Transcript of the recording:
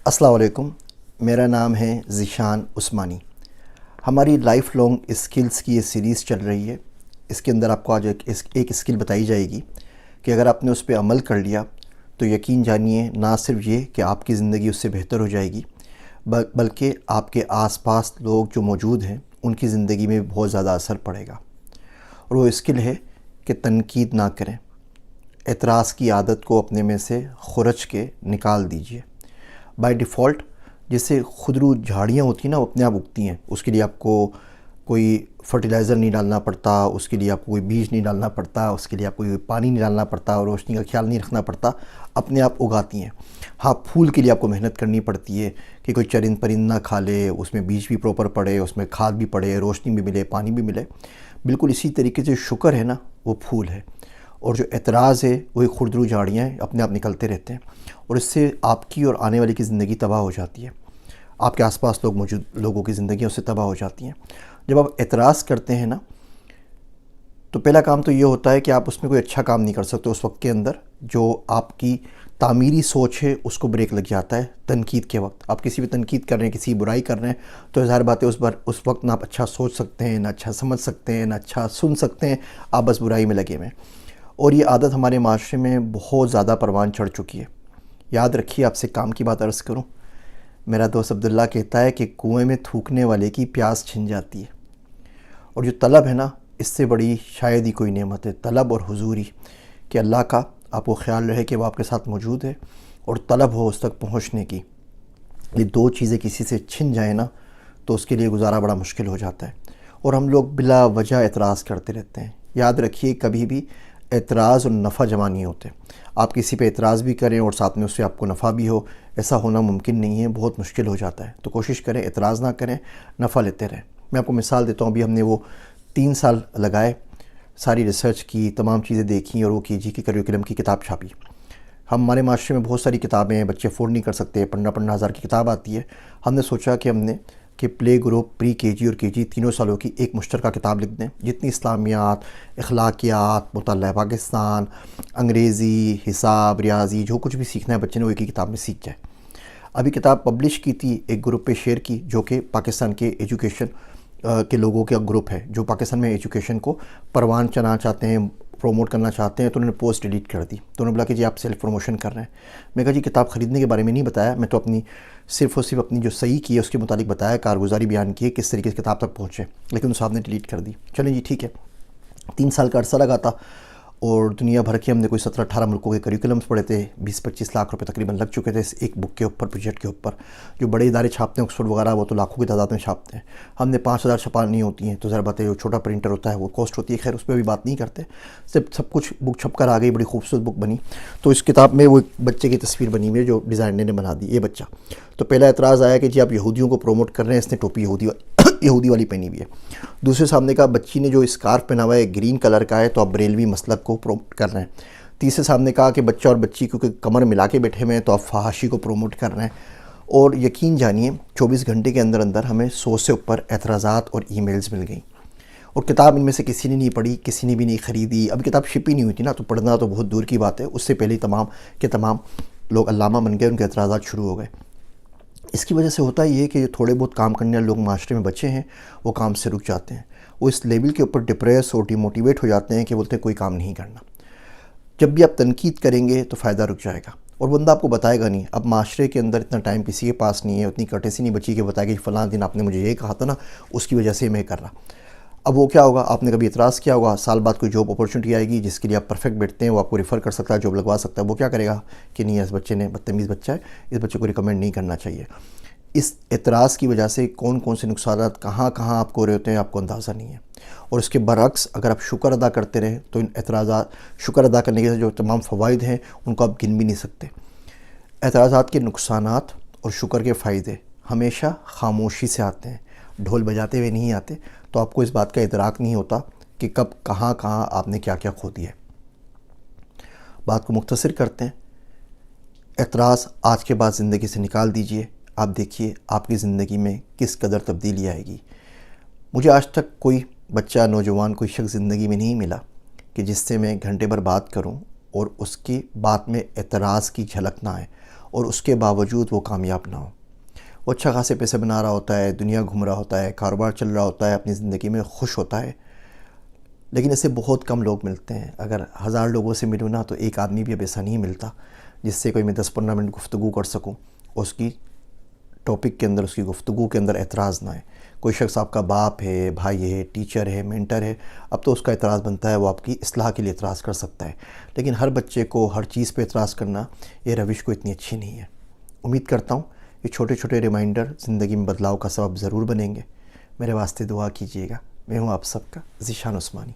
السلام علیکم، میرا نام ہے ذیشان عثمانی۔ ہماری لائف لانگ اسکلز کی یہ سیریز چل رہی ہے۔ اس کے اندر آپ کو آج ایک اسکل بتائی جائے گی کہ اگر آپ نے اس پہ عمل کر لیا تو یقین جانیے نہ صرف یہ کہ آپ کی زندگی اس سے بہتر ہو جائے گی بلکہ آپ کے آس پاس لوگ جو موجود ہیں ان کی زندگی میں بھی بہت زیادہ اثر پڑے گا۔ اور وہ اسکل ہے کہ تنقید نہ کریں، اعتراض کی عادت کو اپنے میں سے خرچ کے نکال دیجئے۔ بائی ڈیفالٹ جیسے خودرو جھاڑیاں ہوتی ہیں نا، وہ اپنے آپ اگتی ہیں، اس کے لیے آپ کو کوئی فرٹیلائزر نہیں ڈالنا پڑتا، اس کے لیے آپ کو کوئی بیج نہیں ڈالنا پڑتا، اس کے لیے آپ کو کوئی پانی نہیں ڈالنا پڑتا اور روشنی کا خیال نہیں رکھنا پڑتا، اپنے آپ اگاتی ہیں۔ ہاں، پھول کے لیے آپ کو محنت کرنی پڑتی ہے کہ کوئی چرند پرند نہ کھا لے، اس میں بیج بھی پراپر پڑے، اس میں کھاد بھی پڑے، روشنی بھی ملے، پانی بھی ملے۔ بالکل اسی طریقے سے شکر ہے نا، وہ پھول ہے، اور جو اعتراض ہے وہی خردرو جھاڑیاں ہیں، اپنے آپ نکلتے رہتے ہیں، اور اس سے آپ کی اور آنے والے کی زندگی تباہ ہو جاتی ہے۔ آپ کے آس پاس موجود لوگوں کی زندگیاں اس سے تباہ ہو جاتی ہیں۔ جب آپ اعتراض کرتے ہیں نا، تو پہلا کام تو یہ ہوتا ہے کہ آپ اس میں کوئی اچھا کام نہیں کر سکتے اس وقت کے اندر، جو آپ کی تعمیری سوچ ہے اس کو بریک لگ جاتا ہے۔ تنقید کے وقت آپ کسی بھی تنقید کر رہے ہیں، کسی برائی کر رہے ہیں، تو ظاہر بات ہے اس وقت نہ آپ اچھا سوچ سکتے ہیں، نہ اچھا سمجھ سکتے ہیں، نہ اچھا سن سکتے ہیں، آپ بس برائی میں لگے ہوئے ہیں۔ اور یہ عادت ہمارے معاشرے میں بہت زیادہ پروان چڑھ چکی ہے۔ یاد رکھیے، آپ سے کام کی بات عرض کروں، میرا دوست عبداللہ کہتا ہے کہ کنویں میں تھوکنے والے کی پیاس چھن جاتی ہے، اور جو طلب ہے نا، اس سے بڑی شاید ہی کوئی نعمت ہے، طلب اور حضوری، کہ اللہ کا آپ کو خیال رہے کہ وہ آپ کے ساتھ موجود ہے، اور طلب ہو اس تک پہنچنے کی۔ یہ دو چیزیں کسی سے چھن جائیں نا تو اس کے لیے گزارا بڑا مشکل ہو جاتا ہے، اور ہم لوگ بلا وجہ اعتراض کرتے رہتے ہیں۔ یاد رکھیے، کبھی بھی اعتراض اور نفع جمع نہیں ہوتے۔ آپ کسی پہ اعتراض بھی کریں اور ساتھ میں اس سے آپ کو نفع بھی ہو، ایسا ہونا ممکن نہیں ہے، بہت مشکل ہو جاتا ہے۔ تو کوشش کریں اعتراض نہ کریں، نفع لیتے رہیں۔ میں آپ کو مثال دیتا ہوں، ابھی ہم نے وہ 3 سال لگائے، ساری ریسرچ کی، تمام چیزیں دیکھیں، اور وہ KG کی کریکولم کی کتاب چھاپی۔ ہمارے معاشرے میں بہت ساری کتابیں ہیں، بچے افورڈ نہیں کر سکتے، 15 ہزار کی کتاب آتی ہے۔ ہم نے سوچا کہ پلے گروپ، پری KG اور KG تینوں سالوں کی ایک مشترکہ کتاب لکھ دیں، جتنی اسلامیات، اخلاقیات، مطالعہ پاکستان، انگریزی، حساب، ریاضی، جو کچھ بھی سیکھنا ہے بچے نے وہ ایک ہی کتاب میں سیکھ جائے۔ ابھی کتاب پبلش کی تھی، ایک گروپ پہ شیئر کی، جو کہ پاکستان کے ایجوکیشن کے لوگوں کا گروپ ہے، جو پاکستان میں ایجوکیشن کو پروان چڑھانا چاہتے ہیں، پروموٹ کرنا چاہتے ہیں، تو انہوں نے پوسٹ ڈیلیٹ کر دی۔ تو انہوں نے بولا کہ جی آپ سیلف پروموشن کر رہے ہیں۔ میں کہا جی کتاب خریدنے کے بارے میں نہیں بتایا، میں تو صرف اپنی جو صحیح کی ہے اس کے متعلق بتایا، کارگزاری بیان کی ہے، کس طریقے سے کتاب تک پہنچے، لیکن اس صاحب نے ڈیلیٹ کر دی۔ چلیں جی ٹھیک ہے، 3 سال کا عرصہ لگا تھا، اور دنیا بھر کے ہم نے کوئی 17-18 ملکوں کے کریکولمز پڑھے تھے، 20-25 لاکھ روپے تقریباً لگ چکے تھے اس ایک بک کے اوپر، پروجیکٹ کے اوپر۔ جو بڑے ادارے چھاپتے ہیں، آکسفورڈ وغیرہ، وہ تو لاکھوں کی تعداد میں چھاپتے ہیں۔ ہم نے 5,000 چھپانی ہوتی ہیں، تو ذرا بات ہے جو چھوٹا پرنٹر ہوتا ہے وہ کاسٹ ہوتی ہے، خیر اس پہ بھی بات نہیں کرتے۔ سب کچھ بک چھپ کر آ گئی، بڑی خوبصورت بک بنی۔ تو اس کتاب میں وہ ایک بچے کی تصویر بنی ہوئی ہے جو ڈیزائنر نے بنا دی، یہ بچہ۔ تو پہلا اعتراض آیا کہ جی آپ یہودیوں کو پروموٹ کر رہے ہیں، اس نے ٹوپی یہودی والی پہنی ہوئی ہے۔ دوسرے صاحب نے کہا بچی نے جو اسکارف پہنا ہوا ہے گرین کلر کا ہے، تو آپ بریلوی مسلک کو پروموٹ کر رہے ہیں۔ تیسرے صاحب نے کہا کہ بچہ اور بچی کیونکہ کمر ملا کے بیٹھے ہوئے ہیں، تو آپ فحاشی کو پروموٹ کر رہے ہیں۔ اور یقین جانیے 24 گھنٹے کے اندر ہمیں 100 سے اوپر اعتراضات اور ای میلز مل گئیں، اور کتاب ان میں سے کسی نے نہیں پڑھی، کسی نے بھی نہیں خریدی۔ اب کتاب شپ ہی نہیں ہوئی تھی نا، تو پڑھنا تو بہت دور کی بات ہے، اس سے پہلے تمام لوگ علامہ بن گئے، ان کے اعتراضات شروع ہو گئے۔ اس کی وجہ سے ہوتا یہ ہے کہ جو تھوڑے بہت کام کرنے والے لوگ معاشرے میں بچے ہیں، وہ کام سے رک جاتے ہیں، وہ اس لیول کے اوپر ڈپریس اور ڈی موٹیویٹ ہو جاتے ہیں کہ بولتے ہیں کوئی کام نہیں کرنا۔ جب بھی آپ تنقید کریں گے تو فائدہ رک جائے گا، اور بندہ آپ کو بتائے گا نہیں۔ اب معاشرے کے اندر اتنا ٹائم کسی کے پاس نہیں ہے، اتنی کٹیسی نہیں بچی کہ بتائے کہ فلاں دن آپ نے مجھے یہ کہا تھا نا، اس کی وجہ سے میں کر رہا۔ اب وہ کیا ہوگا، آپ نے کبھی اعتراض کیا ہوگا، سال بعد کوئی جاب اپورچونٹی آئے گی جس کے لیے آپ پرفیکٹ بیٹھتے ہیں، وہ آپ کو ریفر کر سکتا ہے، جاب لگوا سکتا ہے، وہ کیا کرے گا کہ نہیں، اس بچے نے بدتمیز بچہ ہے، اس بچے کو ریکمینڈ نہیں کرنا چاہیے۔ اس اعتراض کی وجہ سے کون کون سے نقصانات کہاں آپ کو ہو رہے ہوتے ہیں، آپ کو اندازہ نہیں ہے۔ اور اس کے برعکس اگر آپ شکر ادا کرتے رہیں تو ان شکر ادا کرنے کے جو تمام فوائد ہیں ان کو آپ گن بھی نہیں سکتے۔ اعتراضات کے نقصانات اور شکر کے فائدے ہمیشہ خاموشی سے آتے ہیں، ڈھول بجاتے ہوئے نہیں آتے، تو آپ کو اس بات کا ادراک نہیں ہوتا کہ کب کہاں آپ نے کیا کھو دیا ہے۔ بات کو مختصر کرتے ہیں، اعتراض آج کے بعد زندگی سے نکال دیجئے، آپ دیکھیے آپ کی زندگی میں کس قدر تبدیلی آئے گی۔ مجھے آج تک کوئی بچہ، نوجوان، کوئی شخص زندگی میں نہیں ملا کہ جس سے میں گھنٹے بھر بات کروں اور اس کی بات میں اعتراض کی جھلک نہ آئے، اور اس کے باوجود وہ کامیاب نہ ہو. وہ اچھا خاصے پیسے بنا رہا ہوتا ہے، دنیا گھوم رہا ہوتا ہے، کاروبار چل رہا ہوتا ہے، اپنی زندگی میں خوش ہوتا ہے، لیکن اسے بہت کم لوگ ملتے ہیں. اگر 1000 لوگوں سے ملوں نا تو ایک آدمی بھی اب ایسا نہیں ملتا جس سے کوئی میں 10-15 منٹ گفتگو کر سکوں، اس کی ٹاپک کے اندر، اس کی گفتگو کے اندر اعتراض نہ ہے. کوئی شخص آپ کا باپ ہے، بھائی ہے، ٹیچر ہے، مینٹر ہے، اب تو اس کا اعتراض بنتا ہے وہ آپ کی اصلاح کے لیے اعتراض کر سکتا ہے. لیکن ہر بچے کو ہر چیز پہ اعتراض کرنا یہ روش کو اتنی اچھی نہیں ہے. امید کرتا ہوں یہ چھوٹے چھوٹے ریمائنڈر زندگی میں بدلاؤ کا سبب ضرور بنیں گے. میرے واسطے دعا کیجیے گا. میں ہوں آپ سب کا ذیشان عثمانی.